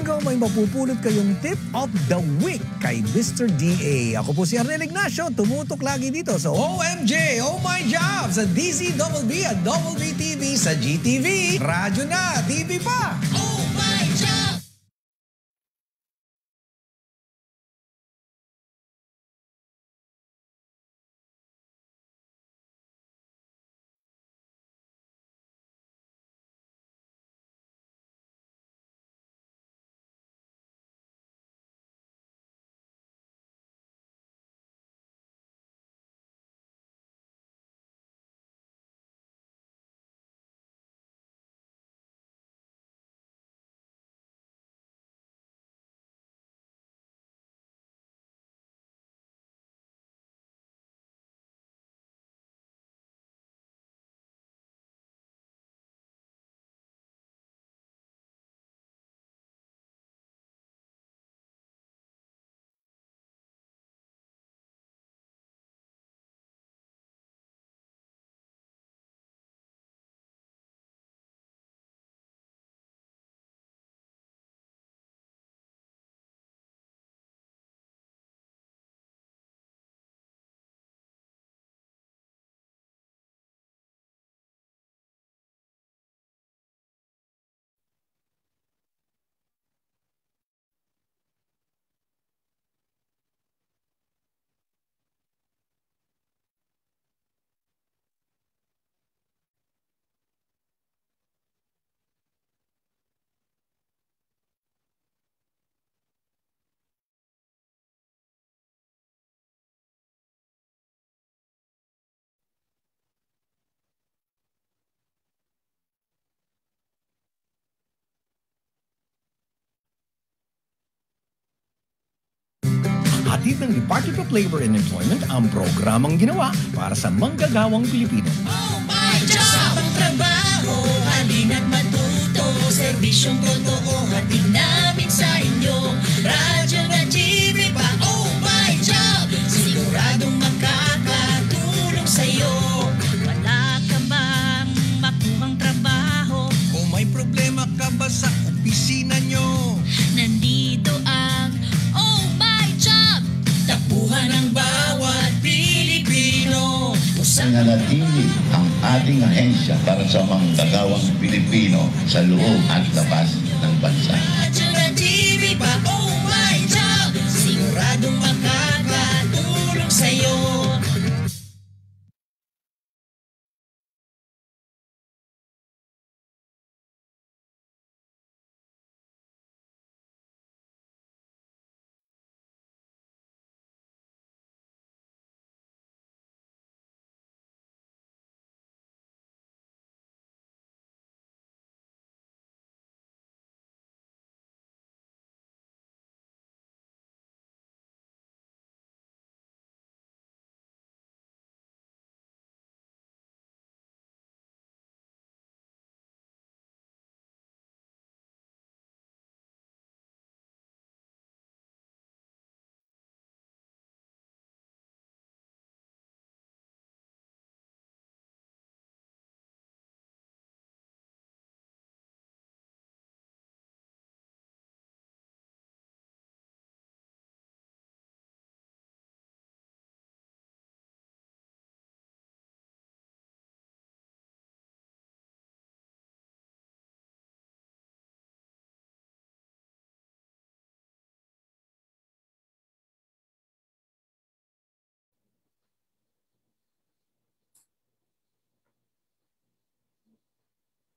Domingo, may mapupulot kayong tip of the week kay Mr. DA. Ako po si Arnel Ignacio, tumutok lagi dito sa OMJ, Oh My Job, sa DZBB at WBTV, sa GTV, radyo na, TV pa. Oh My Job! Hatid ng Department of Labor and Employment ang programang ginawa para sa manggagawang Pilipino. Oh My Job! Sabang trabaho, halina't matuto, serbisyong totoo, hatid namin sa inyo. Radyo na TV pa, Oh My Job! Siguradong makakatulong sa'yo. Wala ka bang makuhang trabaho? O may problema ka ba sa opisina nyo? Nandito ang Oh My Job! Takbuhan ng bawat Pilipino. Nananatili ang ating ahensya para sa manggagawang Pilipino sa loob at labas ng bansa. Radyo na TV pa, Oh My Job! Siguradong makakatulong sa'yo.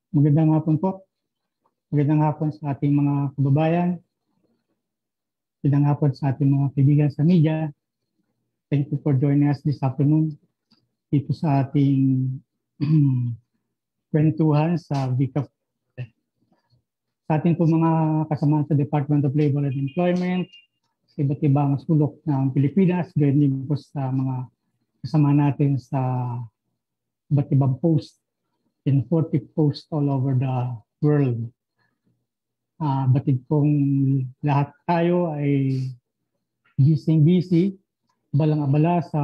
Magandang hapon po. Magandang hapon sa ating mga kababayan. Magandang hapon sa ating mga kaibigan sa media. Thank you for joining us this afternoon dito sa ating kwentuhan sa VCAP. Sa ating po mga kasama sa Department of Labor and Employment, sa iba't ibang sulok ng Pilipinas, gayon din po sa mga kasama natin sa iba't ibang post in 40 posts all over the world. Batid kong lahat tayo ay busy, balang-abala sa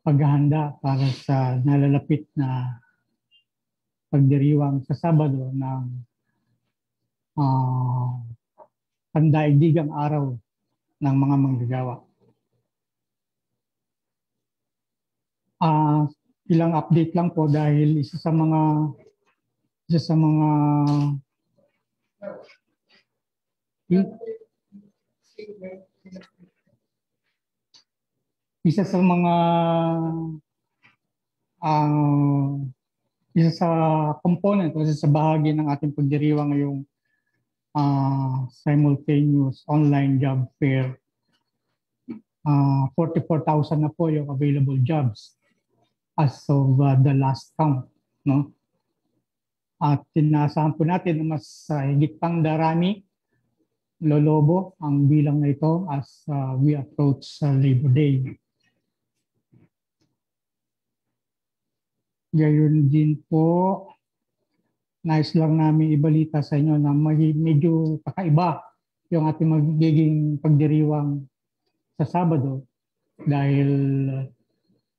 paghahanda para sa nalalapit na pagdiriwang sa Sabado ng pandaigdigang araw ng mga manggagawa. Ilang update lang po dahil isa sa mga isa sa component o isa sa bahagi ng ating pagdiriwang ngayong simultaneous online job fair. 44,000 na po yung available jobs as of the last count, no? At tinaasahan po natin na mas higit pang darami, lolobo ang bilang na ito as we approach Labor Day. Gayon din po, nais lang namin ibalita sa inyo na medyo kakaiba yung ating magiging pagdiriwang sa Sabado dahil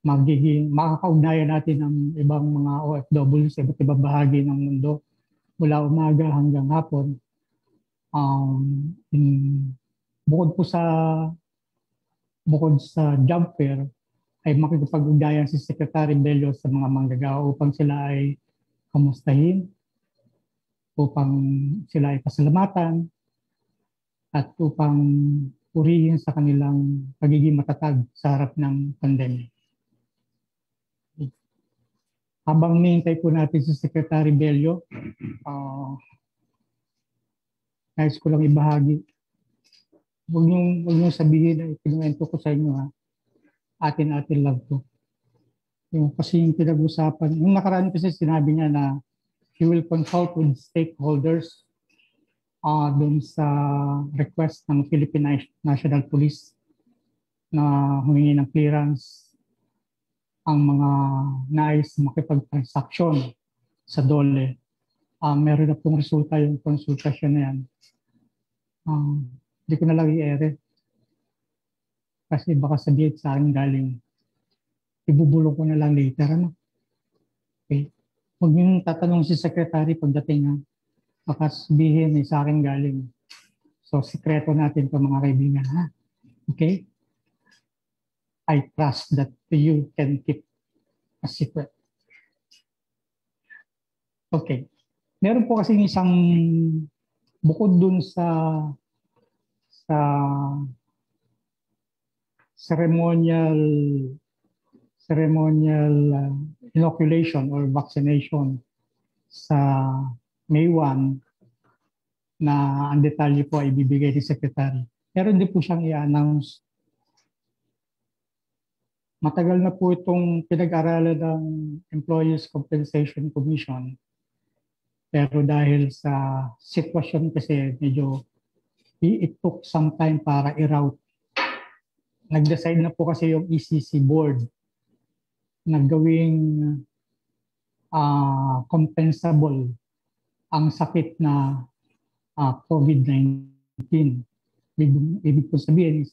makakaugnayan natin ang ibang mga OFW sa iba't ibang bahagi ng mundo mula umaga hanggang hapon. Bukod sa job fair, ay makikipag-ugnayan si Secretary Bello sa mga manggagawa upang sila ay kamustahin, upang sila ay pasalamatan, at upang purihin sa kanilang pagiging matatag sa harap ng pandemya. Habang nihintay po natin si Secretary Bello, nais ko lang ibahagi. Huwag niyong sabihin na ikinuwento ko sa inyo, ha? Atin-atin lang to. Yung kasi yung pinag-usapan, yung nakaraan kasi sinabi niya na he will consult with stakeholders dun sa request ng Philippine National Police na humingi ng clearance ang mga nais makipag-transaction sa DOLE. Meron na pong resulta yung konsultasyon na yan. Hindi ko na lang i-ere. Kasi baka sabihin sa akin galing, ibubulong ko na lang later. Ano? Okay. Huwag yung tatanong si Secretary pagdating, ha? Baka sabihin sa akin galing. So, sikreto natin ito mga kaibigan. Ha? Okay? I trust that you can keep a secret. Okay. Meron po kasi isang bukod dun sa ceremonial inoculation or vaccination sa May 1 na ang detalye po ay ibibigay ni Secretary. Meron din po siyang i-announce. Matagal na po itong pinag-aralan ng Employees Compensation Commission. Pero dahil sa sitwasyon kasi medyo it took some time para i-route. Nag-decide na po kasi yung ECC board na gawing compensable ang sakit na COVID-19. Ibig po sabihin,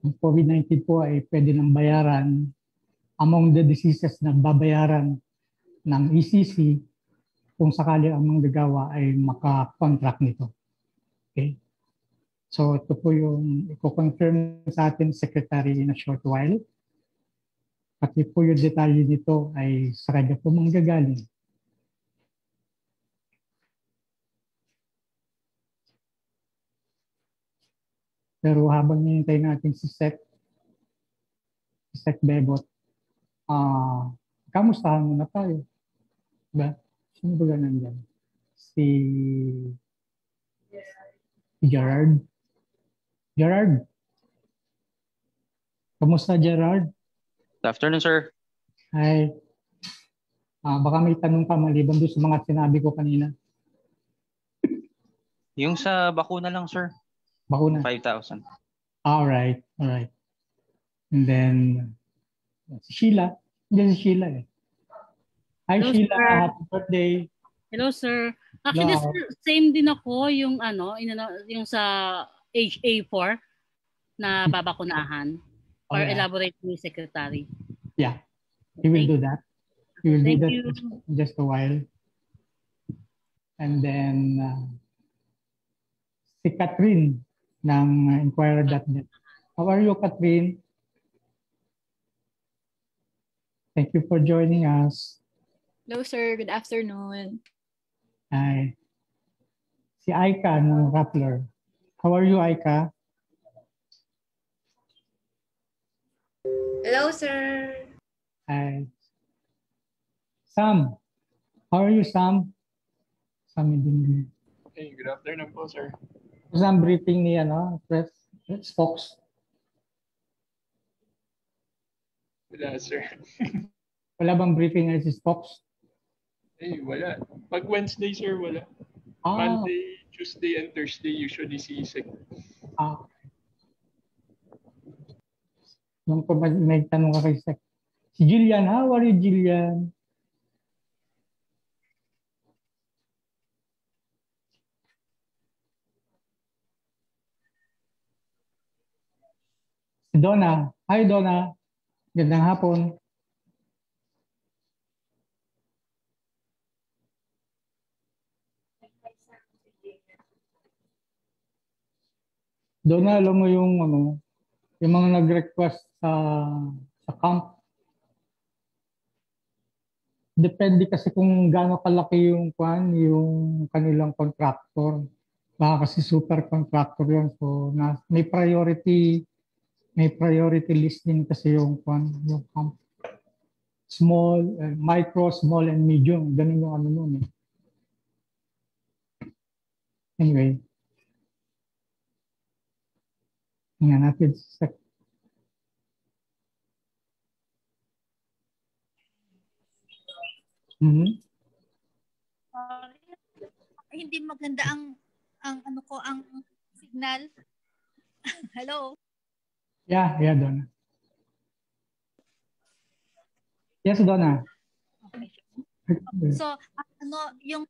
ang COVID-19 po ay pwede nang bayaran among the diseases na babayaran ng ECC kung sakali ang manggagawa ay maka-contract nito. Okay? So ito po yung i-confirm sa atin Secretary in a short while. Pati po yung detalye dito ay sa kanya po manggagaling. Pero habang hinihintay natin si Sec Bebot, kamustahan muna tayo. Diba? Sino ba ganun dyan? Si Gerard. Gerard. Kamusta, Gerard? Good afternoon, sir. Hi. Baka may tanong ka maliban doon sa mga sinabi ko kanina. Yung sa bakuna lang, sir. Bakuna? 5,000. Alright. And then, si Sheila. Hindi si Sheila eh. Hi, Hello, Sheila. sir. Happy birthday. Hello, sir. Actually, Hello. sir, same din ako yung yung sa age A4 na babakunahan or Alright. elaborate ni Secretary. Yeah. He will do that. He will do Thank that you. in just a while. And then, si Catherine ng Inquirer.net. How are you, Catherine? Thank you for joining us. Hello, sir. Good afternoon. Hi. Si Aika ng Rappler. How are you, Aika? Hello, sir. Hi. Sam. How are you, Sam? Sam din. Hey, good afternoon po, sir. Sam briefing ni press Fox. Wala, sir. Wala bang briefing ni si Fox? Eh, wala. Pag Wednesday, sir, wala. Monday, Tuesday, and Thursday usually si Isek. Nung ko may tanong ka kay Sek. Si Jillian, how are you, Jillian? Si Donna. Hi, Donna. Gandang hapon. Donna, alam mo yung mga nag-request sa camp. Depende kasi kung gaano kalaki yung kanilang contractor. Baka kasi super contractor yun. So may priority list din kasi yung camp. Small, micro, small, and medium. Ganun yung nun eh. Anyway. Tingnan natin sa Hindi maganda ang signal. Hello. Yeah, Donna. Yes, Donna. Okay. So, yung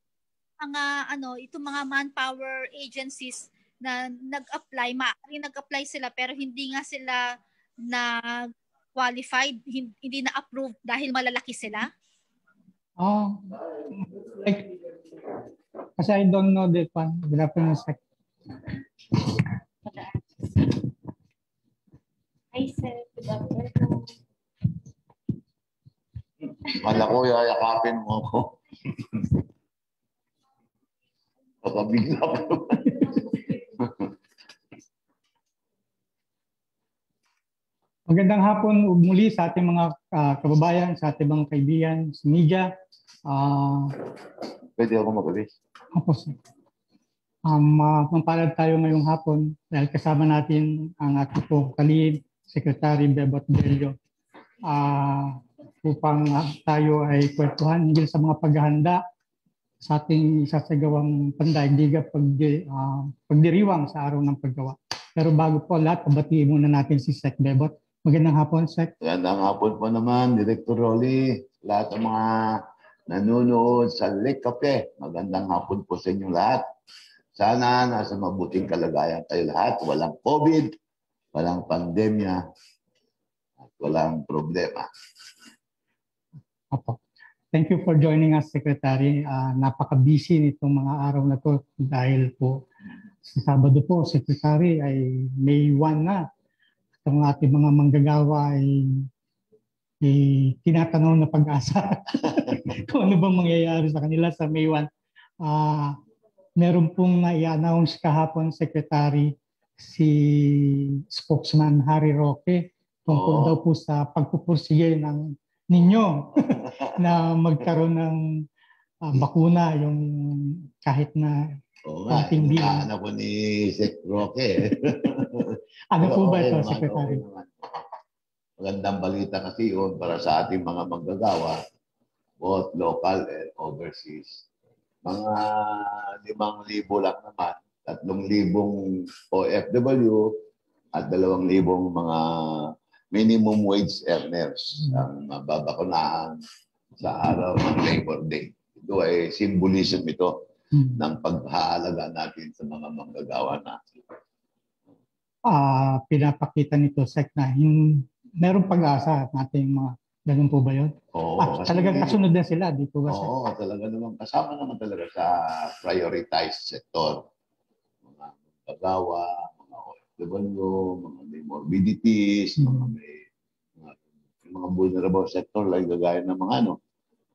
itong mga manpower agencies na nag-apply, maaaring nag-apply sila pero hindi nga sila na-qualified, hindi na-approved dahil malalaki sila? Kasi I don't know that one. Good afternoon, Sec. Hi, sir. Good afternoon. Kala ko, yayakapin mo ako. Nakabigla ko. Magandang hapon muli sa ating mga kababayan, sa ating mga kaibigan, sa media. Pwede ako mag-alis. Opo, sir. Mampalad tayo ngayong hapon dahil kasama natin ang ating po kalihim, Secretary Bebot Bello, upang tayo ay kwentuhan hingil sa mga paghahanda sa ating isasagawang pandaigdiga pagdiriwang sa araw ng paggawa. Pero bago po lahat, pabatiin muna natin si Sec Bebot. Magandang hapon, Sec. Magandang hapon po naman, Director Rolly, lahat ng mga nanonood sa Lake Cafe. Magandang hapon po sa inyo lahat. Sana nasa mabuting kalagayan kayo lahat. Walang COVID, walang pandemya, at walang problema. Opo. Thank you for joining us, Secretary. Napaka-busy nitong mga araw na to dahil po sa Sabado po, Secretary, ay May 1 na. Ang ating mga manggagawa ay tinatanaw na pag-asa kung ano bang mangyayari sa kanila sa May 1. Meron pong na-i-announce kahapon, Secretary, si spokesman Harry Roque tungkol daw po sa pagpupursige ninyo na magkaroon ng bakuna, yung kahit na Oo nga, anak ko ni Sec Roque. Ano po ba ito, Secretary? Magandang balita kasi yun para sa ating mga manggagawa, both local and overseas. Mga 5,000 lang naman, 3,000 OFW at 2,000 mga minimum wage earners ang mababakunahan sa araw ng Labor Day. Ito ay symbolism ito ng paghaalaga natin sa mga manggagawa natin. Pinapakita nito, Sec, na merong pag-asa at nating mga ganun po ba yun? Oo. Talagang kasunod na sila dito ba, Sec? Oo, talaga naman. Kasama naman talaga sa prioritized sector. Mga kagawa, mga OFW, mga may morbidities, mga may mga vulnerable sector like gagaya ng mga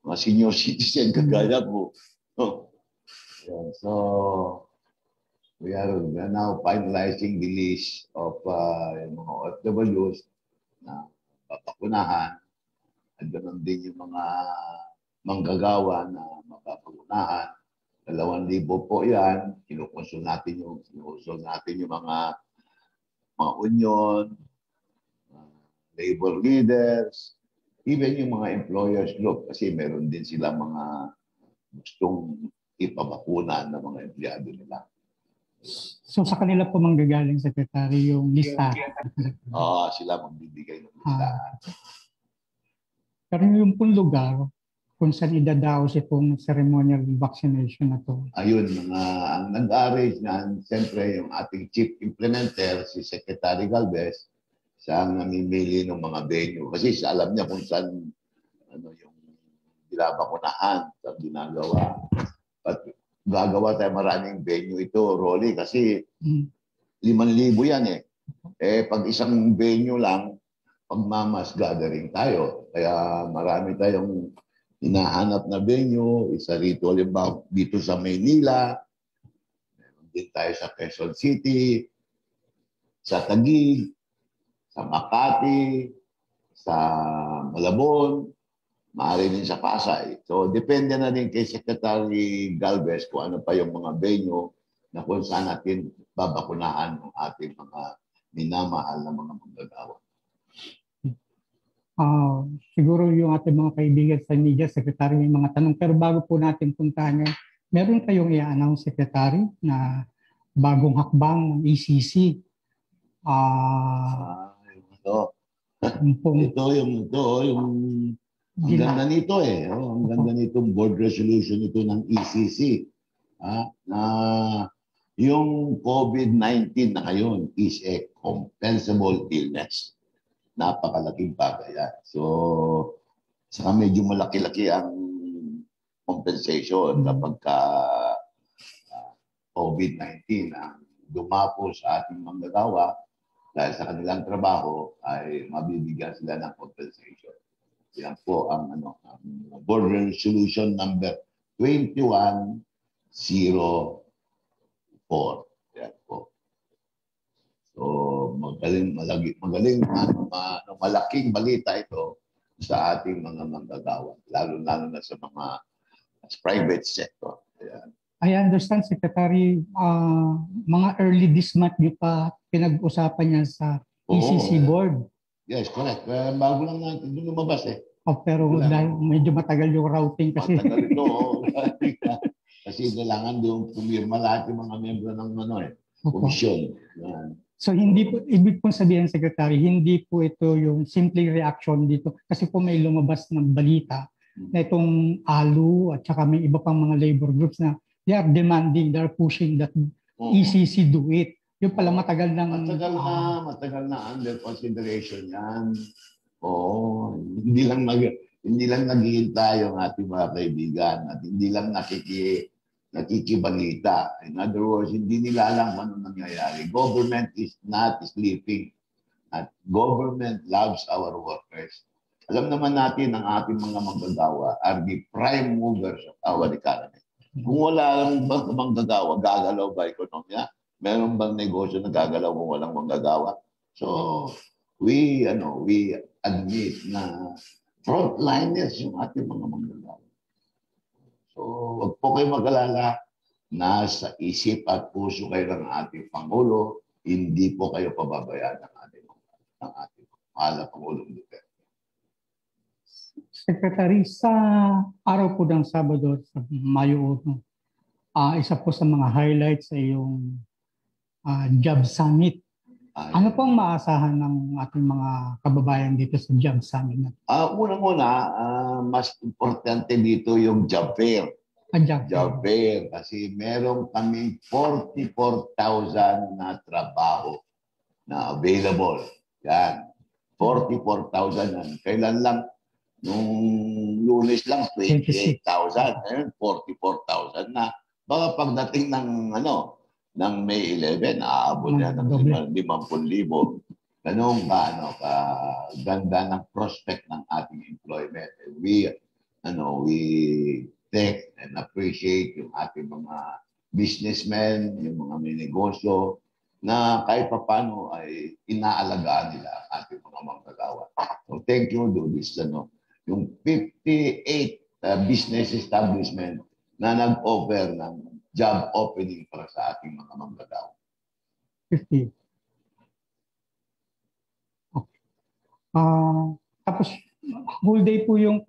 mga senior citizen kagaya po. So we are now finalizing the list of yung mga OFWs na papakunahan at ganoon din yung mga manggagawa na mapapakunahan. 2,000 po yan. Kinukonsul natin yung mga union, labor leaders, even yung mga employers group kasi meron din sila mga gustong ipabakunan ng mga empleyado nila. So sa kanila po manggagaling, Secretary, yung lista? Sila magbibigay ng lista. Pero yung pong lugar, kung saan idadaos itong ceremonial vaccination na to? Ayun, ang nag-arrange niyan, siyempre yung ating chief implementer, si Secretary Galvez, siya ang namimili ng mga venue. Kasi siya alam niya kung saan yung binabakunahan sa ginagawa. At gagawa tayo maraming venue ito, Rolly, kasi 5,000 yan eh. Pag isang venue lang, pagmamas gathering tayo. Kaya marami tayong hinahanap na venue, isa rito halimbawa dito sa Maynila, meron din tayo sa Quezon City, sa Taguig, sa Makati, sa Malabon, maaari din sa Pasay. So depende na din kay Secretary Galvez kung ano pa yung mga venue na kung saan natin babakunahan ng ating mga minamahal na mga manggagawa. Siguro yung ating mga kaibigan sa media, Secretary, may mga tanong. Pero bago po natin puntahan yan, meron kayong i-announce, Secretary, na bagong hakbang ng ECC. Ang ganda nito eh. Ang ganda nitong board resolution ito ng ECC. Na yung COVID-19 na ngayon is a compensable illness. Napakalaking bagay yan. So, saka medyo malaki-laki ang compensation kapag COVID-19 ang dumapo sa ating manggagawa dahil sa kanilang trabaho ay mabibigyan sila ng compensation. Yan po ang board resolution number 2104. Yan po. So, malaking balita ito sa ating mga manggagawa, lalo-lalo na sa mga private sector. Ayan. I understand, Secretary, mga early this month niyo pa pinag-usapan yan sa ECC board. Yes, correct. Bago lang natin doon lumabas eh. Pero dahil medyo matagal yung routing kasi. Matagal ito. Kasi kailangan doon pumirma lahat yung mga membro ng komisyon. So hindi po, ibig pong sabihin, Secretary, hindi po ito yung simple reaction dito. Kasi po may lumabas ng balita na itong ALU at saka may iba pang mga labor groups na they are demanding, they are pushing that ECC do it. Yung pala matagal na under consideration yan. Hindi lang naghihintay yung ating mga kaibigan at hindi lang nakikibalita. In other words, hindi nila alam ano nangyayari. Government is not sleeping. At government loves our workers. Alam naman natin ang ating mga manggagawa are the prime movers of our economy. Kung wala lang manggagawa, gagalaw ba ekonomiya? Meron bang negosyo na gagalaw kung walang manggagawa? So, we admit na frontliners yung ating mga manggagawa. So, wag po kayo mag-alala. Nasa isip at puso kayo ng ating Pangulo. Hindi po kayo pababayaan ng ating mahal na Pangulong Duterte. Secretary, sa araw po ng Sabado sa Mayo 1, isa po sa mga highlights ay yung Job Summit. Ano po ang maasahan ng ating mga kababayan dito sa Job Summit? Unang-una, mas importante dito yung Job Fair. Job Fair. Kasi meron kami 44,000 na trabaho na available. Yan. 44,000 yan. Kailan lang? Nung Lunes lang, 28,000. Ngayon, 44,000 na. Baka pagdating ng ng May 11, aabot na ng 50,000. Ganun ganda ng prospect ng ating employment. We thank and appreciate yung ating mga businessmen, yung mga may negosyo, na kahit papano ay inaalagaan nila ang ating mga manggagawa. So thank you, do this, yung 58 business establishment na nag-offer ng job opening para sa ating mga manggagawa. 50. Okay. Tapos whole day po yung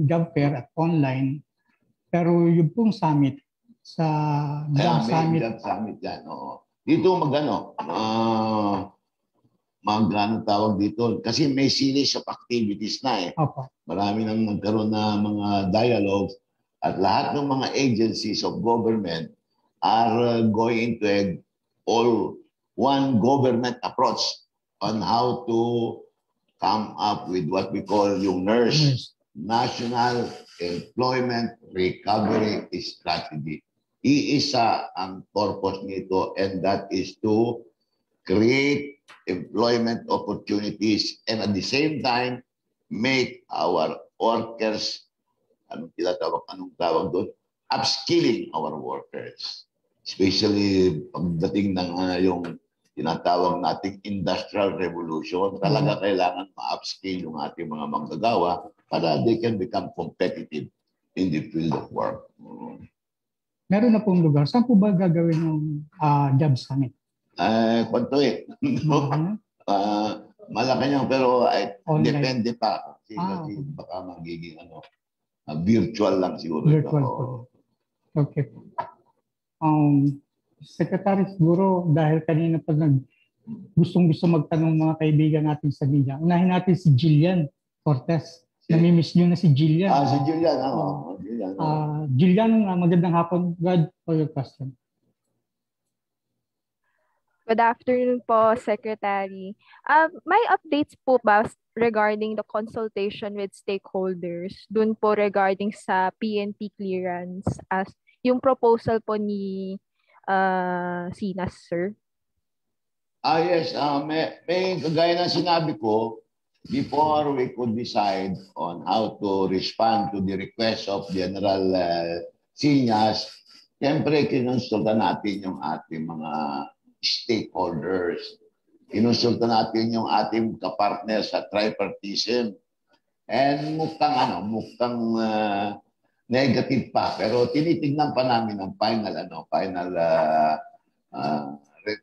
job fair at online. Pero yung pong summit sa job summit. Job summit yan, oo. Dito tawag dito. Kasi may series of activities na eh. Opo. Marami nang nagkaroon na mga dialogues at lahat ng mga agencies of government are going to one government approach on how to come up with what we call yung National Employment Recovery Strategy. Iisa ang purpose nito, and that is to create employment opportunities and at the same time make our workers, anong tawag doon? Upskilling our workers. Especially pagdating ng yung tinatawag nating industrial revolution, talaga kailangan ma-upskill yung ating mga manggagawa para they can become competitive in the field of work. Meron na pong lugar. Saan po ba gagawin yung job summit? Kwanto eh. Malacanang pero depende pa. Kasi baka magiging virtual lang siguro. Virtual po. Okay. Secretary, siguro dahil kanina pag gustong-gusto magtanong mga kaibigan natin sa media, unahin natin si Jillian Cortez. Namimiss nyo na si Jillian. Si Jillian. Jillian, magandang hapon. God for your question. Good afternoon po, Secretary. May updates po ba regarding the consultation with stakeholders dun po regarding sa PNP clearance as yung proposal po ni Sinas, sir? Yes. May kagaya na sinabi ko, before we could decide on how to respond to the request of General Sinas, siyempre kinonsulta natin yung ating mga stakeholders. Kinonsulta natin yung ating kapartner sa tripartism. And mukhang negative pa. Pero tinitignan pa namin ang final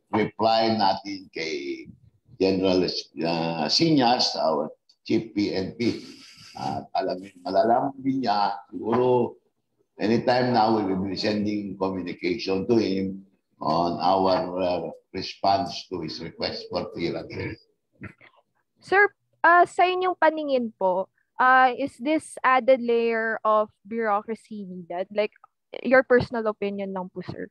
reply natin kay General Sinas, our Chief PNP. Malalaman din niya, siguro anytime now we will be sending communication to him on our response to his request for clearance. Sir, sa inyong paningin po, is this added layer of bureaucracy needed? Like, your personal opinion lang po, sir.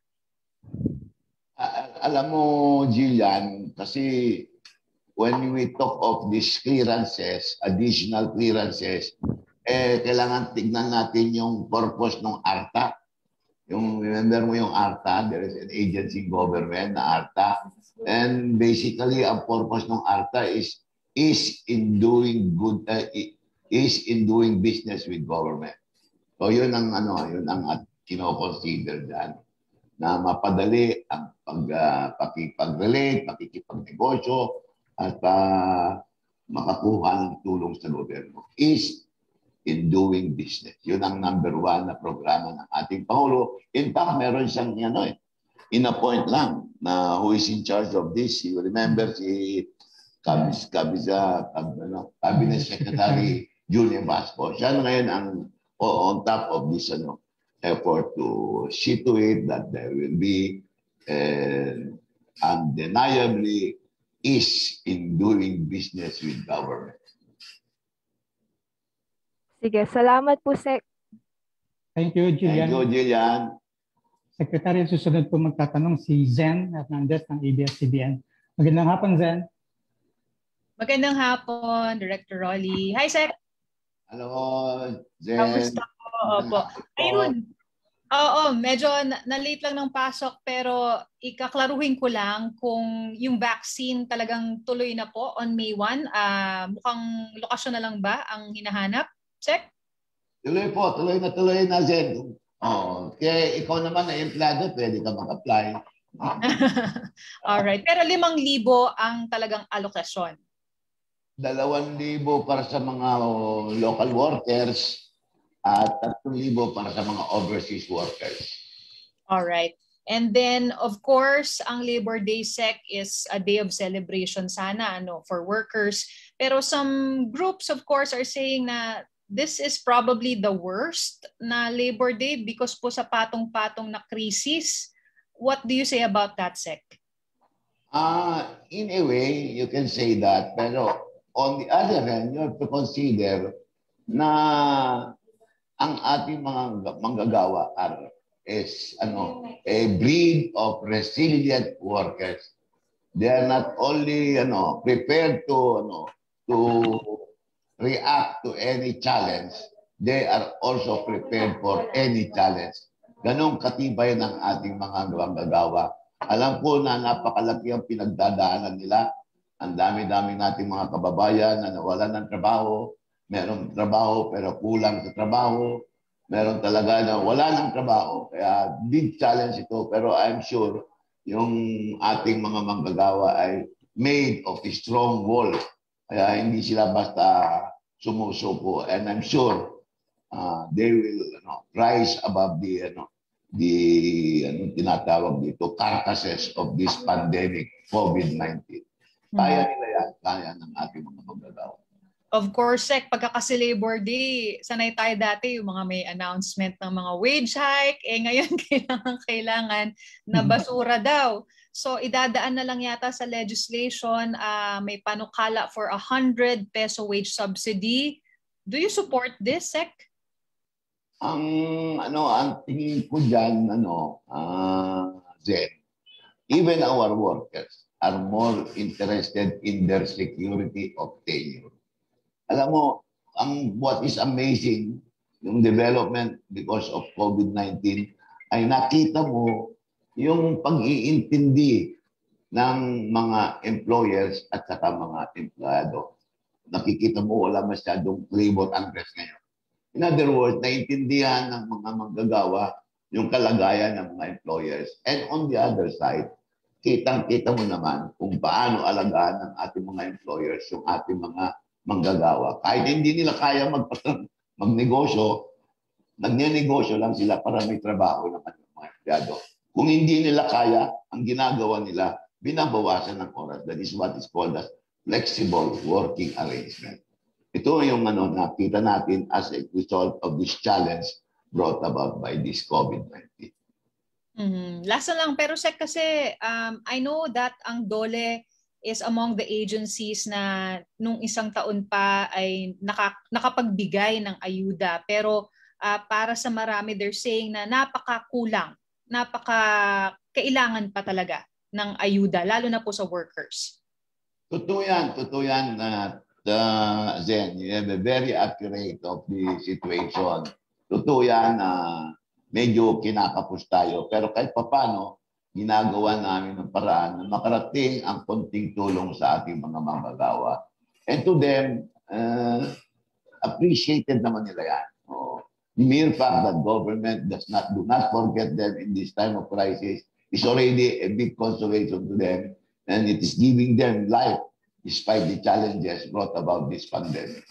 Alam mo, Jillian, kasi when we talk of these clearances, additional clearances, kailangan tignan natin yung purpose ng ARTA. Remember mo yung ARTA, there is an agency government na ARTA. And basically, ang purpose ng ARTA is in doing business with government. So yun ang kino-consider dyan, na mapadali ang pakikipag-relate, pakikipagnegosyo, at makakuha ng tulong sa gobyerno is in doing business. Yun ang number 1 na programa ng ating Pangulo. In fact, meron siyang in-appoint lang na who is in charge of this. You remember si Cabinet Secretary Julian Basco. Siya ngayon ang on top of this effort to see to it that there will be undeniably is in doing business with government. Sige, salamat po, Sec. Thank you, Jillian. Thank you, Jillian. Secretary, susunod po magtatanong si Zen Hernandez ng ABS-CBN. Magandang hapon, Zen. Magandang hapon, Director Rolly. Hi, Sec. Hello, Zen. Kamusta po? Opo. Ayun. Oo, medyo na-late lang ng pasok pero ikaklaruhin ko lang kung yung vaccine talagang tuloy na po on May 1. Mukhang lokasyon na lang ba ang hinahanap? Check? Tuloy na, Zen. Oh, kaya ikaw naman na empleyado, pwede ka mag-apply. Alright. Pero 5,000 ang talagang alokasyon. 2,000 para sa mga local workers at 3,000 para sa mga overseas workers. Alright. And then, of course, ang Labor Day Sec is a day of celebration sana for workers. Pero some groups, of course, are saying na this is probably the worst na Labor Day because po sa patong-patong na krisis. What do you say about that, Sec? In a way, you can say that. Pero on the other hand, you have to consider na ang ating mga manggagawa is a breed of resilient workers. They are not only prepared to react to any challenge, they are also prepared for any challenge. Ganong katibay ng ating mga manggagawa. Alam ko na napakalaki ang pinagdadaanan nila. Ang dami-dami nating mga kababayan na nawalan ng trabaho. Meron trabaho pero kulang sa trabaho. Meron talaga na wala ng trabaho. Kaya big challenge ito. Pero I'm sure yung ating mga manggagawa ay made of a strong wall. Kaya hindi sila basta sumusuko. And I'm sure they will rise above the tinatawag dito, carcasses of this pandemic, COVID-19. Kaya nila yan. Kaya ng ating mga manggagawa. Of course, Sec, pagkakasi Labor Day, sanay tayo dati yung mga may announcement ng mga wage hike. Ngayon, kailangan na basura daw. So, idadaan na lang yata sa legislation, may panukala for 100 peso wage subsidy. Do you support this, Sec? Ang tingin ko dyan, Zen, even our workers are more interested in their security of tenure. Alam mo, what is amazing, yung development because of COVID-19, ay nakita mo yung pag-iintindi ng mga employers at saka mga empleyado. Nakikita mo wala masyadong labor unrest ngayon. In other words, naintindihan ng mga manggagawa yung kalagayan ng mga employers. And on the other side, kitang-kita mo naman kung paano alagaan ng ating mga employers yung ating mga manggagawa. Kahit hindi nila kaya magnegosyo, nagnenegosyo lang sila para may trabaho naman yung mga empleyado. Kung hindi nila kaya, ang ginagawa nila, binabawasan ng oras. That is what is called as flexible working arrangement. Ito yung nakita natin as a result of this challenge brought about by this COVID-19. Last na lang, pero Sec, kasi I know that ang DOLE is among the agencies na nung isang taon pa ay nakapagbigay ng ayuda. Pero para sa marami, they're saying na napakakulang, napakailangan pa talaga ng ayuda, lalo na po sa workers. Totoo yan, Zen. You have a very accurate of the situation. Totoo yan na medyo kinakapos tayo. Pero kahit papano, ginagawa namin ng paraan na makarating ang konting tulong sa ating mga manggagawa. And to them, appreciated naman nila yan. The mere fact that government do not forget them in this time of crisis is already a big consolation to them, and it is giving them life despite the challenges brought about this pandemic.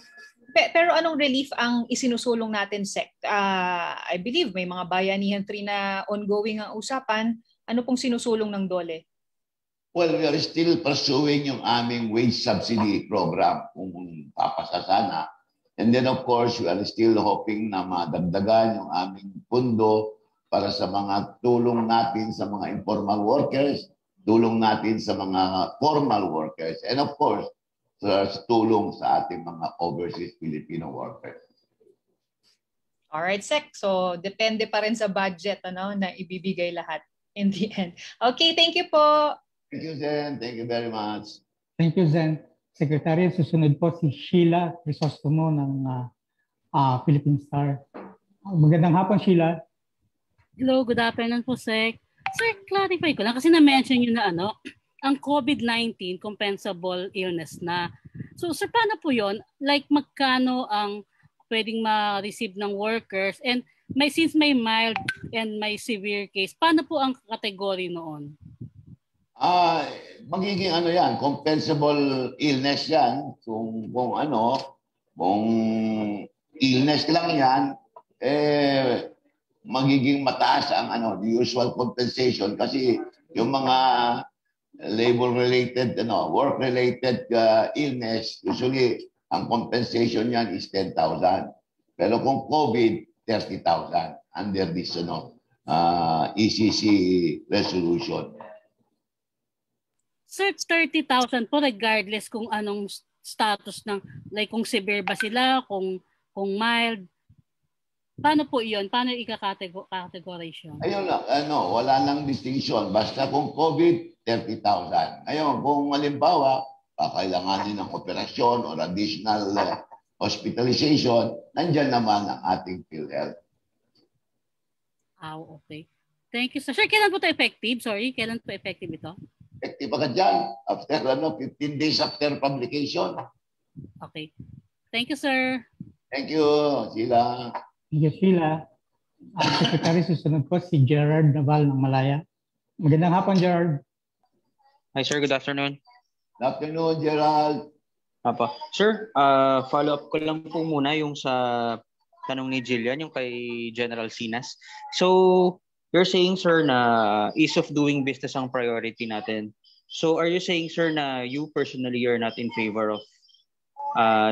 Pero anong relief ang isinusulong natin, Sec? I believe may mga bayanihan 3 na ongoing ang usapan. Ano pong sinusulong ng DOLE? Well, we are still pursuing yung aming wage subsidy program kung papasa sana. And then of course, we are still hoping na madagdagan yung aming pundo para sa mga tulong natin sa mga informal workers, tulong natin sa mga formal workers, and of course, sa tulong sa ating mga overseas Filipino workers. Alright, Sec. So, depende pa rin sa budget na ibibigay lahat in the end. Okay, thank you po. Thank you, Zen. Thank you very much. Thank you, Zen. Secretary, susunod po si Sheila Crisostomo ng Philippine Star. Magandang hapon, Sheila. Hello, good afternoon po, Sec. Sir, clarify ko lang kasi na-mention nyo na ang COVID-19 compensable illness na. So, sir, paano po yon? Like, magkano ang pwedeng ma-receive ng workers? And since may mild and may severe case, paano po ang category noon? Magiging yan, compensable illness yan. Kung illness lang yan, magiging mataas ang the usual compensation kasi yung mga labor-related, work-related illness, usually ang compensation yan is 10,000. Pero kung COVID, 30,000 under this ECC resolution. Sir, 30,000 po regardless kung anong status ng, like kung severe ba sila, kung mild. Paano po iyon? Paano ika-categorize yun? Ayun lang, wala nang distinction. Basta kung COVID, 30,000. Ngayon, kung halimbawa, kakailanganin ng operasyon or additional hospitalization, nandyan naman ang ating PhilHealth. Okay. Thank you, sir. Sir, kailan po ito effective? Sorry, kailan po effective ito? Effective agad dyan. After 15 days after publication. Okay. Thank you, sir. Thank you, Sheila. Thank you, Sheila. Ang secretary susunod po si Gerard Naval ng Malaya. Magandang hapon, Gerard. Hi, sir. Good afternoon. Good afternoon, Gerald. Sir, follow-up ko lang po muna yung sa tanong ni Jillian, yung kay General Sinas. So, you're saying, sir, na ease of doing business ang priority natin. So, are you saying, sir, na you personally are not in favor of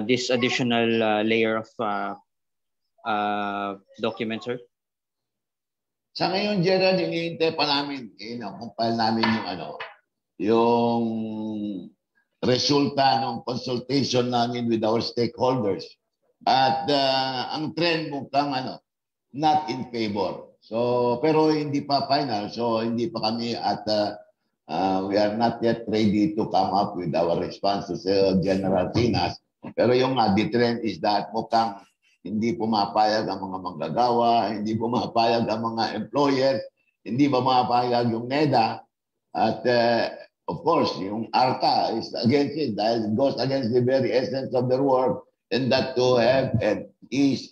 this additional layer of documents, sir? Sa ngayon, Gerald, hinihintay pa namin, compile namin yung resulta ng consultation namin with our stakeholders. At ang trend mukhang not in favor. So, pero hindi pa final. So, hindi pa kami at we are not yet ready to come up with our response to General Sinas. Pero yung the trend is that mukhang hindi pumapayag ang mga manggagawa, hindi pumapayag ang mga employers, hindi pumapayag yung NEDA. At of course, yung ARTA is against it dahil it goes against the very essence of their work and that to have and is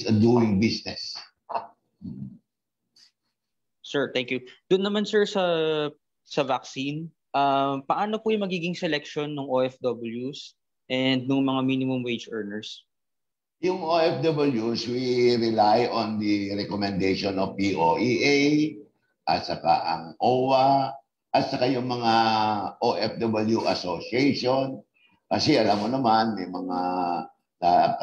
doing business. Sir, thank you. Doon naman, sir, sa vaccine, paano po yung magiging selection ng OFWs and ng mga minimum wage earners? Yung OFWs, we rely on the recommendation of POEA, at saka ang OWA, at saka yung mga OFW Association. Kasi alam mo naman, may mga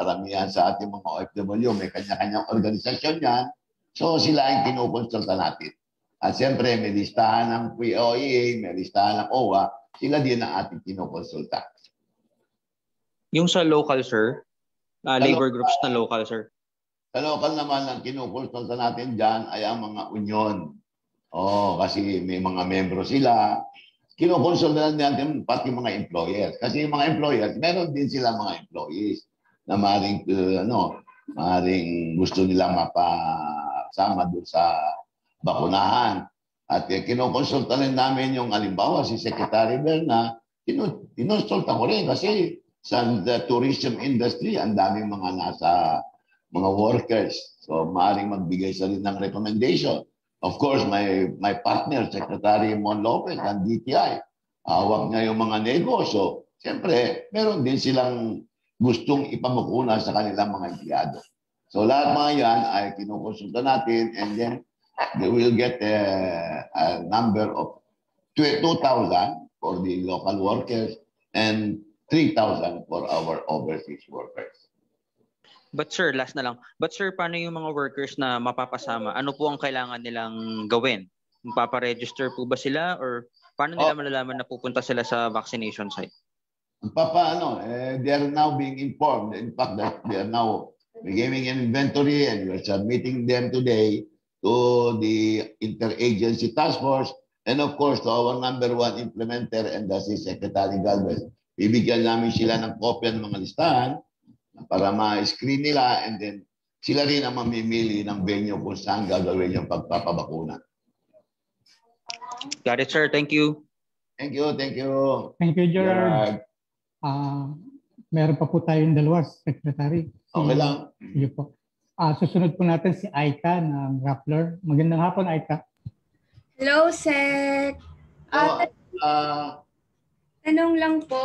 karamihan sa ating mga OFW, may kanya-kanyang organisasyon yan. So sila ang kinukonsulta natin. At siyempre, may listahan ng POEA, may listahan ng OWA, sila din ang ating kinukonsulta. Yung sa local, sir, labor groups na local, sir? Sa local naman, ang kinukonsulta natin dyan ay ang mga union. Kasi may mga membro sila. Kinukonsulta natin pati mga employers. Kasi yung mga employers, meron din sila mga employees na maaaring gusto nila mapasama doon sa bakunahan. At kinukonsulta rin namin yung halimbawa si Secretary Berna, kinonsulta ko rin kasi sa tourism industry, ang daming mga nasa mga workers. So maaaring magbigay sa rin ng recommendation. Of course, my partner, Secretary Mon Lopez, ng DTI, hawak niya yung mga negosyo. Siyempre, meron din silang gustong ipamukuna sa kanilang mga empleyado. So lahat mga yan ay kinukonsulta natin and then they will get a number of 2,000 for the local workers and 3,000 for our overseas workers. But sir, last na lang. But sir, paano yung mga workers na mapapasama? Ano po ang kailangan nilang gawin? Magpaparegister po ba sila or paano nila malalaman na pupunta sila sa vaccination site? They are now being informed. In fact, that they are now giving an inventory and we are submitting them today to the Interagency Task Force and of course to our number one implementer and that's the Secretary Galvez. Bibigyan namin sila ng kopya ng mga listahan para ma-screen nila and then sila rin ang mamimili ng venue kung saan gagawin yung pagpapabakuna. Got it, sir. Thank you. Thank you, thank you. Thank you, Gerard. Meron pa po tayong dalawa, Secretary. Okay lang. Sige po. Susunod po natin si Aika ng Rappler. Magandang hapon, Aika. Hello, Sec. Tanong lang po,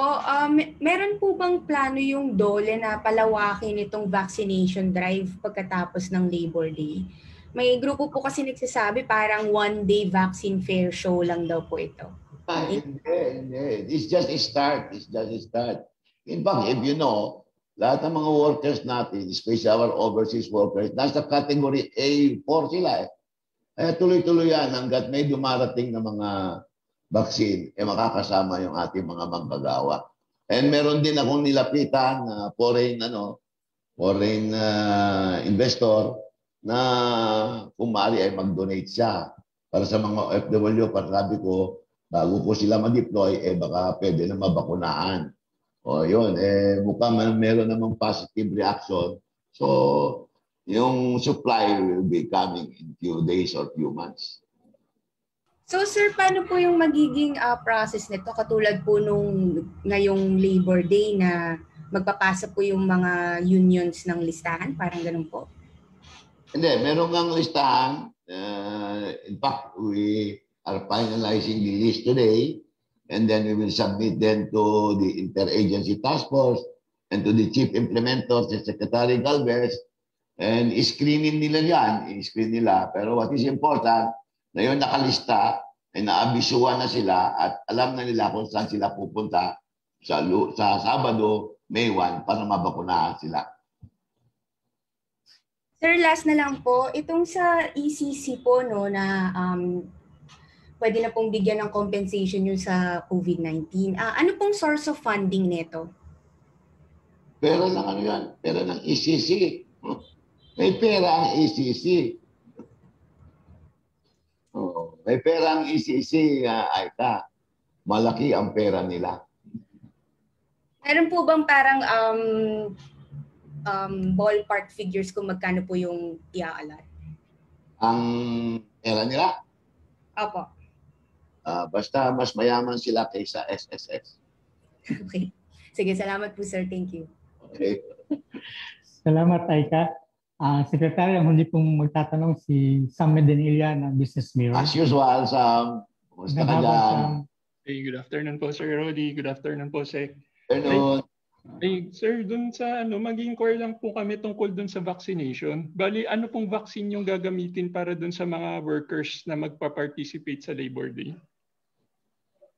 meron po bang plano yung DOLE na palawakin itong vaccination drive pagkatapos ng Labor Day? May grupo po kasi nagsasabi parang one-day vaccine fair show lang daw po ito. Hindi. It's just a start. In fact, if you know, lahat ng mga workers natin, especially our overseas workers, nasa category A4 sila eh. Tuloy-tuloy yan hanggat may dumarating na mga vaccine, makakasama yung ating mga manggagawa. And meron din akong nilapitan na foreign investor na kung maaari ay mag-donate siya para sa mga OFW. Para sabi ko, bago ko sila ma-deploy, baka pwede na mabakunaan. O yun, mukhang meron namang positive reaction. So, yung supply will be coming in few days or few months. So sir, paano po yung magiging process nito? Katulad po nung ngayong Labor Day na magpapasa po yung mga unions ng listahan? Parang ganun po? Hindi, meron ngang listahan. In fact, we are finalizing the list today and then we will submit them to the Interagency Task Force and to the Chief Implementer, si Secretary Galvez. And screening nila yan, Pero what is important, na yun nakalista, ay naabisuan na sila at alam na nila kung saan sila pupunta sa Sabado, May 1, para mabakunahan sila. Sir, last na lang po, itong sa ECC po, no, na pwede na pong bigyan ng compensation yung sa COVID-19. Ano pong source of funding nito? Pera lang ano yan, pera ng ECC. May pera ang ECC. May pera ang ECC, Aika. Malaki ang pera nila. Meron po bang parang ballpark figures kung magkano po yung i-allot? Ang pera nila? Opo. Basta mas mayaman sila kaysa SSS. Okay. Sige, salamat po sir. Thank you. Okay. Salamat, Aika. Secretary, ang huli pong magtatanong si Sam Medinilla ng Business Mirror. As usual, Sam. Kumusta ka dyan? Hey, good afternoon po, Sir Rodi. Good afternoon po, Sec. Hello. Hey, sir, dun sa mag-inquire lang po kami tungkol dun sa vaccination. Bali, ano pong vaccine yung gagamitin para dun sa mga workers na magpa-participate sa Labor Day?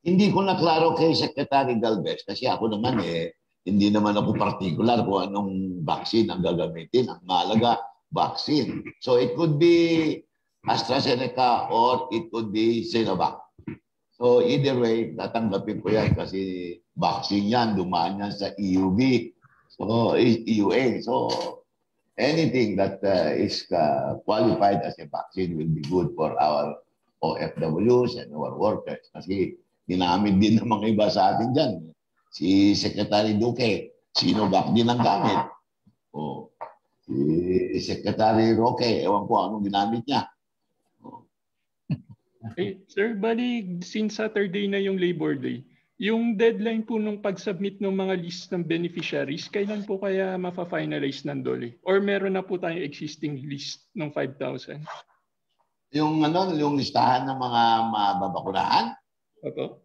Hindi ko na klaro kay Secretary Galvez kasi ako naman hindi naman ako particular kung anong vaccine ang gagamitin. Ang mahalaga, vaccine. So it could be AstraZeneca or it could be Sinovac. So either way, tatanggapin ko yan kasi vaccine yan, dumaan yan sa EUV. So EUA. So anything that is qualified as a vaccine will be good for our OFWs and our workers. Kasi ginamit din ng mga iba sa atin dyan. Si Secretary Duque, Sinovac din ang gamit. Si Secretary Roque, ewan ko anong ginamit niya. Hey, sir, bali, since Saturday na yung Labor Day, yung deadline po nung pag-submit ng mga list ng beneficiaries, kailan po kaya mafa-finalize ng DOLE? Or meron na po tayong existing list ng 5,000? Yung listahan ng mga mababakunahan? Opo.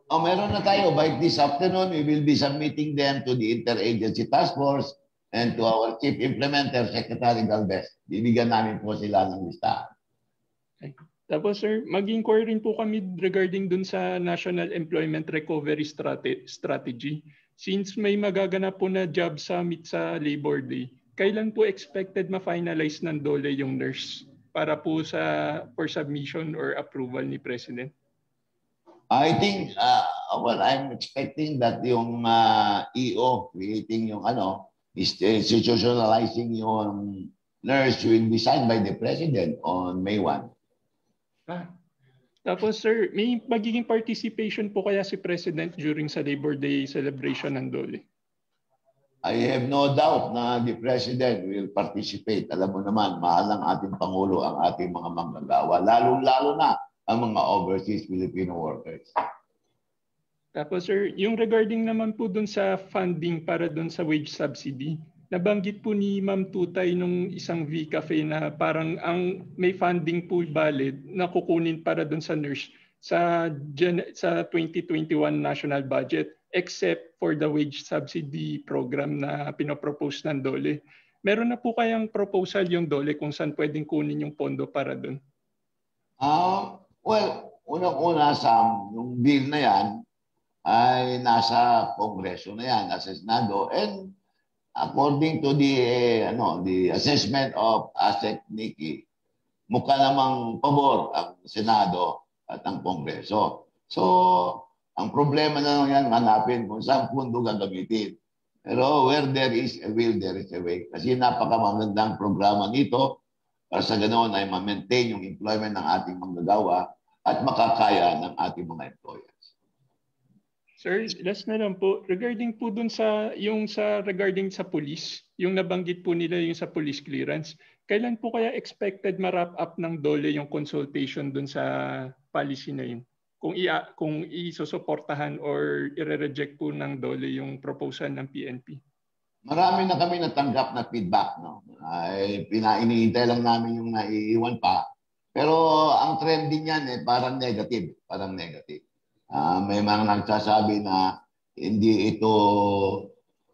Meron na tayo. By this afternoon, we will be submitting them to the Interagency Task Force and to our Chief Implementer, Secretary Galvez. Bibigyan namin po sila ng listahan. Okay. Tapos sir, mag-inquire rin po kami regarding dun sa National Employment Recovery Strategy. Since may magaganap po na job summit sa Labor Day, kailan po expected ma-finalize ng DOLE yung nurse para po for submission or approval ni President? I think, I'm expecting that yung EO, creating yung institutionalizing yung nurse will be signed by the President on May 1. Tapos sir, may magiging participation po kaya si President during sa Labor Day celebration ng DOLE? I have no doubt na the President will participate. Alam mo naman, mahal ng ating Pangulo ang ating mga manggagawa, lalo-lalo na ang mga overseas Filipino workers. Tapos sir, yung regarding naman po dun sa funding para dun sa wage subsidy, nabanggit po ni Ma'am Tutay nung isang V-Cafe na parang ang may funding po valid na kukunin para dun sa nurse sa 2021 national budget except for the wage subsidy program na pinopropose ng DOLE. Meron na po kayang proposal yung DOLE kung saan pwedeng kunin yung pondo para dun? Well, unang-una yung bill na yan ay nasa Kongreso na yan, nasa Senado, and according to the assessment of ASEC Nikki, mukha namang pabor ang Senado at ang Kongreso. So, ang problema na lang yan, hanapin kung saan pundo gagamitin. Pero where there is a will, there is a way. Kasi napakamagandang programa nito para sa ganoon ay ma-maintain yung employment ng ating manggagawa at makakaya ng ating mga employers. Sir, last na lang po. Regarding po dun regarding sa police, yung nabanggit po nila yung sa police clearance, kailan po kaya expected ma-wrap up ng DOLE yung consultation dun sa policy na yun? Kung isusuportahan or i-reject po ng DOLE yung proposal ng PNP? Marami na kami natanggap na feedback. No? Iniintay lang namin yung naiiwan pa. Pero ang trending yan parang negative. May mga nagsasabi na hindi ito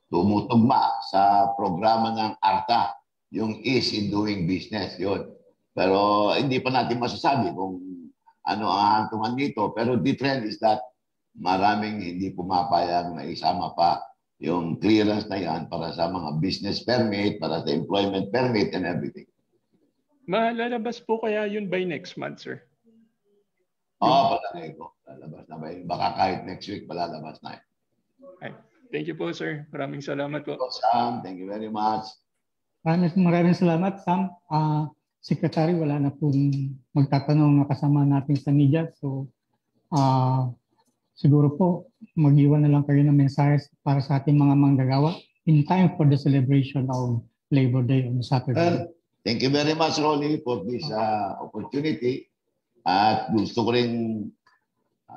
tumutugma sa programa ng ARTA, yung Ease in Doing Business. Yun. Pero hindi pa natin masasabi kung ano ang hantungan dito. Pero the trend is that maraming hindi pumapayag na isama pa yung clearance na yan para sa mga business permit, para sa employment permit and everything. Malalabas po kaya yun by next month, sir? Palagay ko. Lalabas na ba yun? Baka kahit next week palalabas na yun. Thank you po, sir. Maraming salamat po. Sam, thank you very much. Maraming salamat, Sam. Secretary, wala na pong magtatanong na kasama natin sa media. So, siguro po, mag-iwan na lang kayo ng mensahe para sa ating mga manggagawa in time for the celebration of Labor Day on Saturday. Thank you very much, Rolly, for this opportunity. At gusto ko rin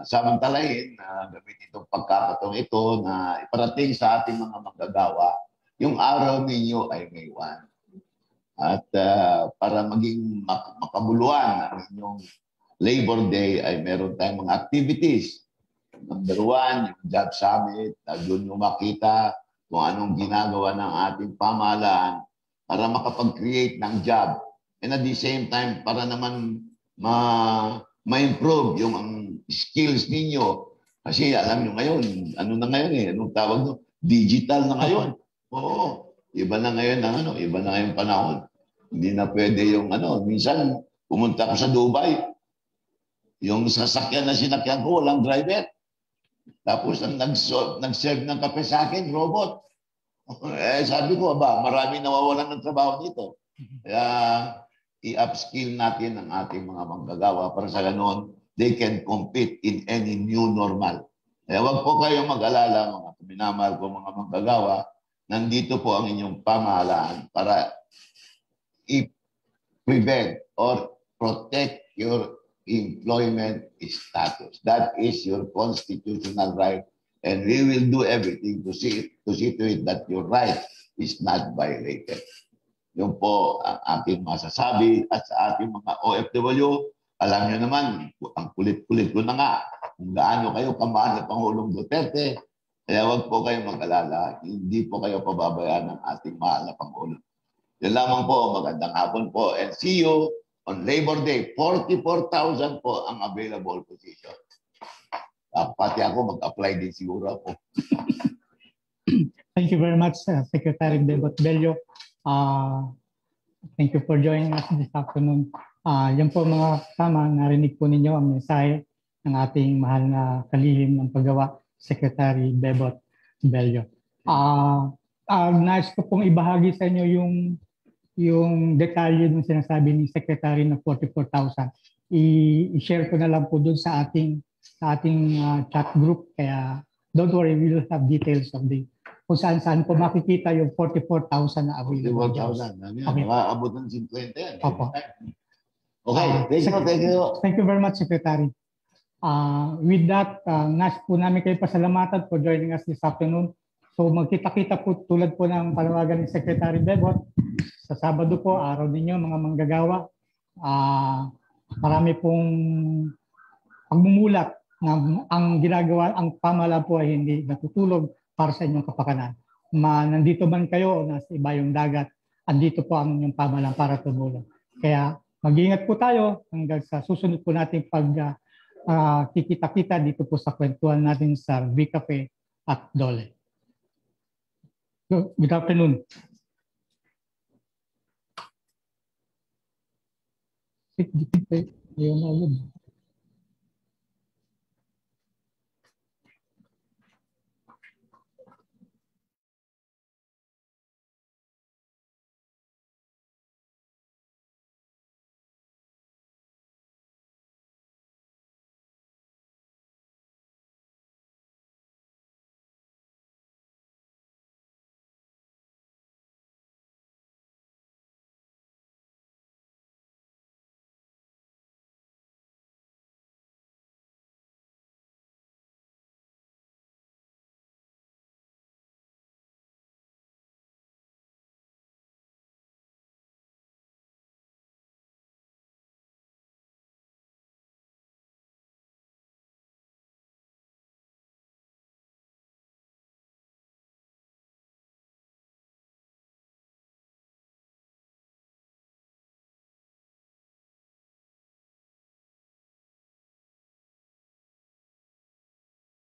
samantalahin na gamitin itong pagkakataong ito na iparating sa ating mga manggagawa yung araw ninyo ay May 1. At para maging makabuluhan ang inyong Labor Day ay meron tayong mga activities. Number 1, yung Job Summit. Doon yung makita kung anong ginagawa ng ating pamahalaan para makapag-create ng job. And at the same time, para naman ma-improve yung skills ninyo. Kasi alam nyo ngayon, ano na ngayon anong tawag no? Digital na ngayon. Oo. Iba na ngayon iba na ngayon panahon. Hindi na pwede yung minsan pumunta ko sa Dubai, yung sasakyan na sinakyan ko, walang driver. Tapos ang nag-serve ng kape sa akin, robot. Sabi ko, marami nawawalan ng trabaho dito. Kaya i-upskill natin ang ating mga manggagawa para sa ganoon, they can compete in any new normal. Kaya wag po kayong mag-alala, mga minamahal ko mga manggagawa, nandito po ang inyong pamahalaan para i-prevent or protect your employment status. That is your constitutional right, and we will do everything to see to it that your right is not violated. Yun po ang aking masasabi. At sa ating mga OFW, alam nyo naman, ang kulit-kulit ko na nga kung gaano kayo kamahal na Pangulong Duterte. Kaya wag po kayong mag-alala, hindi po kayo pababayaan ng ating mahal na Pangulo. Yun lamang po, magandang hapon po, and see you on Labor Day. 44,000 po ang available position. Pati ako, mag-apply din siguro ako. Thank you very much, Secretary Bebot Bello. Thank you for joining us this afternoon. Yan po mga kasama, narinig po ninyo ang mensahe ng ating mahal na kalihim ng paggawa, Secretary Bebot Bello. Nais ko pong ibahagi sa inyo yung detalye ng sinasabi ni Secretary na 44,000. I-share ko na lang po doon sa ating chat group. Kaya don't worry, we will have details of the kung saan-saan po makikita yung 44,000 na available jobs. 44,000. Okay. Makaabot ng 50 yan. Opo. Okay, thank you. Thank you very much, Secretary. With that, nais po namin kayo pasalamatan for joining us this afternoon. So magkita-kita po tulad po ng panawagan ni Secretary Bebot. Sa Sabado po, araw ninyo mga manggagawa. Marami pong pagmumulat na ang ginagawa, ang pamahalaan po ay hindi natutulog para sa inyong kapakanan. Nandito man kayo o nasa iba yung dagat, andito po ang inyong pamahalaan para tumulong. Kaya mag-iingat po tayo hanggang sa susunod po nating kikita-kita dito po sa kwentuhan natin sa V-Cafe at Dole. Good afternoon. Ayun na ulit.